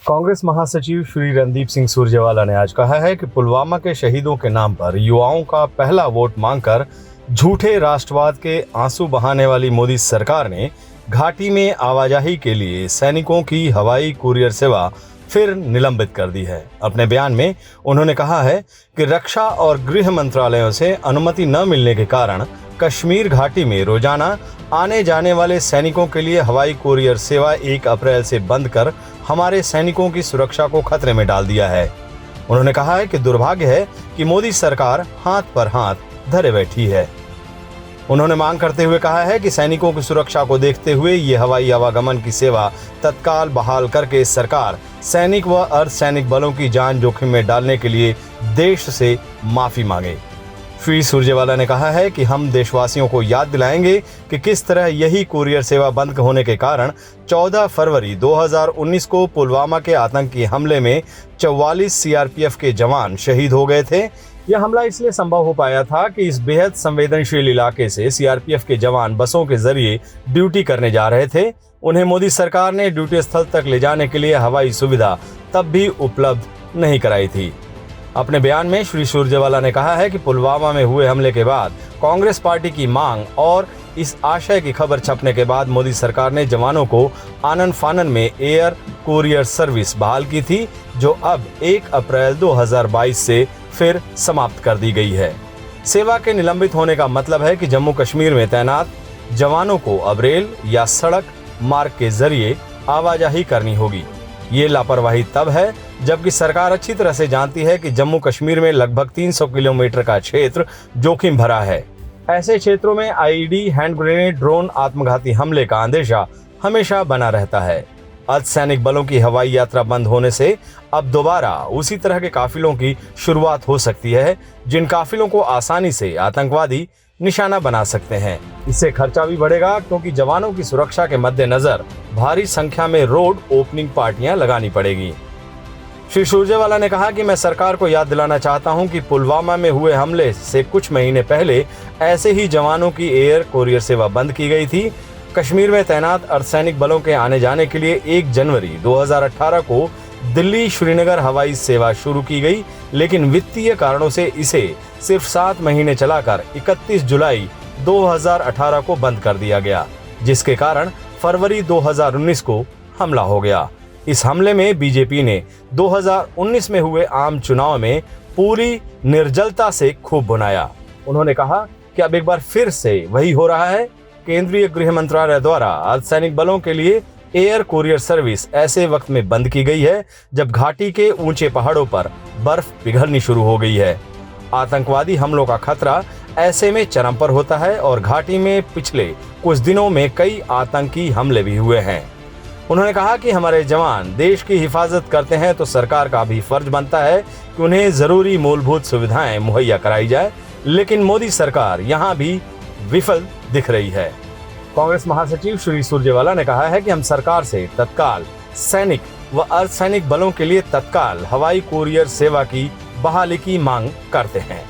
कांग्रेस महासचिव श्री रणदीप सिंह सुरजेवाला ने आज कहा है कि पुलवामा के शहीदों के नाम पर युवाओं का पहला वोट मांगकर झूठे राष्ट्रवाद के आंसू बहाने वाली मोदी सरकार ने घाटी में आवाजाही के लिए सैनिकों की हवाई कुरियर सेवा फिर निलंबित कर दी है। अपने बयान में उन्होंने कहा है कि रक्षा और गृह मंत्रालयों से अनुमति न मिलने के कारण कश्मीर घाटी में रोजाना आने जाने वाले सैनिकों के लिए हवाई कुरियर सेवा 1 अप्रैल से बंद कर हमारे सैनिकों की सुरक्षा को खतरे में डाल दिया है। उन्होंने कहा है कि दुर्भाग्य है कि मोदी सरकार हाथ पर हाथ धरे बैठी है। उन्होंने मांग करते हुए कहा है कि सैनिकों की सुरक्षा को देखते हुए ये हवाई आवागमन की सेवा तत्काल बहाल करके सरकार सैनिक व अर्धसैनिक बलों की जान जोखिम में डालने के लिए देश से माफी मांगे। श्री सुरजेवाला ने कहा है कि हम देशवासियों को याद दिलाएंगे कि किस तरह यही कुरियर सेवा बंद होने के कारण 14 फरवरी 2019 को पुलवामा के आतंकी हमले में 44 सीआरपीएफ के जवान शहीद हो गए थे। यह हमला इसलिए संभव हो पाया था कि इस बेहद संवेदनशील इलाके से सीआरपीएफ के जवान बसों के जरिए ड्यूटी करने जा रहे थे। उन्हें मोदी सरकार ने ड्यूटी स्थल तक ले जाने के लिए हवाई सुविधा तब भी उपलब्ध नहीं कराई थी। अपने बयान में श्री सुरजेवाला ने कहा है कि पुलवामा में हुए हमले के बाद कांग्रेस पार्टी की मांग और इस आशय की खबर छपने के बाद मोदी सरकार ने जवानों को आनन फानन में एयर कुरियर सर्विस बहाल की थी, जो अब 1 अप्रैल 2022 से फिर समाप्त कर दी गई है। सेवा के निलंबित होने का मतलब है कि जम्मू कश्मीर में तैनात जवानों को अब रेल या सड़क मार्ग के जरिए आवाजाही करनी होगी। ये लापरवाही तब है जबकि सरकार अच्छी तरह से जानती है कि जम्मू कश्मीर में लगभग 300 किलोमीटर का क्षेत्र जोखिम भरा है। ऐसे क्षेत्रों में आईईडी, हैंड ग्रेनेड, ड्रोन, आत्मघाती हमले का अंदेशा हमेशा बना रहता है। अर्धसैनिक बलों की हवाई यात्रा बंद होने से अब दोबारा उसी तरह के काफिलों की शुरुआत हो सकती है, जिन काफिलों को आसानी से आतंकवादी निशाना बना सकते हैं। इससे खर्चा भी बढ़ेगा क्योंकि जवानों की सुरक्षा के मद्देनजर भारी संख्या में रोड ओपनिंग पार्टियां लगानी पड़ेगी। श्री सुरजेवाला ने कहा कि मैं सरकार को याद दिलाना चाहता हूं कि पुलवामा में हुए हमले से कुछ महीने पहले ऐसे ही जवानों की एयर कुरियर सेवा बंद की गई थी। कश्मीर में तैनात अर्धसैनिक बलों के आने जाने के लिए 1 जनवरी 2018 को दिल्ली श्रीनगर हवाई सेवा शुरू की गई, लेकिन वित्तीय कारणों से इसे सिर्फ 7 महीने चलाकर 31 जुलाई 2018 को बंद कर दिया गया, जिसके कारण फरवरी 2019 को हमला हो गया। इस हमले में बीजेपी ने 2019 में हुए आम चुनाव में पूरी निर्जलता से खूब भुनाया। उन्होंने कहा कि अब एक बार फिर से वही हो रहा है। केंद्रीय गृह मंत्रालय द्वारा अर्धसैनिक बलों के लिए एयर कुरियर सर्विस ऐसे वक्त में बंद की गई है जब घाटी के ऊंचे पहाड़ों पर बर्फ पिघलनी शुरू हो गई है। आतंकवादी हमलों का खतरा ऐसे में चरम पर होता है और घाटी में पिछले कुछ दिनों में कई आतंकी हमले भी हुए हैं। उन्होंने कहा कि हमारे जवान देश की हिफाजत करते हैं तो सरकार का भी फर्ज बनता है कि उन्हें जरूरी मूलभूत सुविधाएं मुहैया कराई जाए, लेकिन मोदी सरकार यहां भी विफल दिख रही है। कांग्रेस महासचिव श्री सुरजेवाला ने कहा है कि हम सरकार से तत्काल सैनिक व अर्धसैनिक बलों के लिए तत्काल हवाई कुरियर सेवा की बहाली की मांग करते हैं।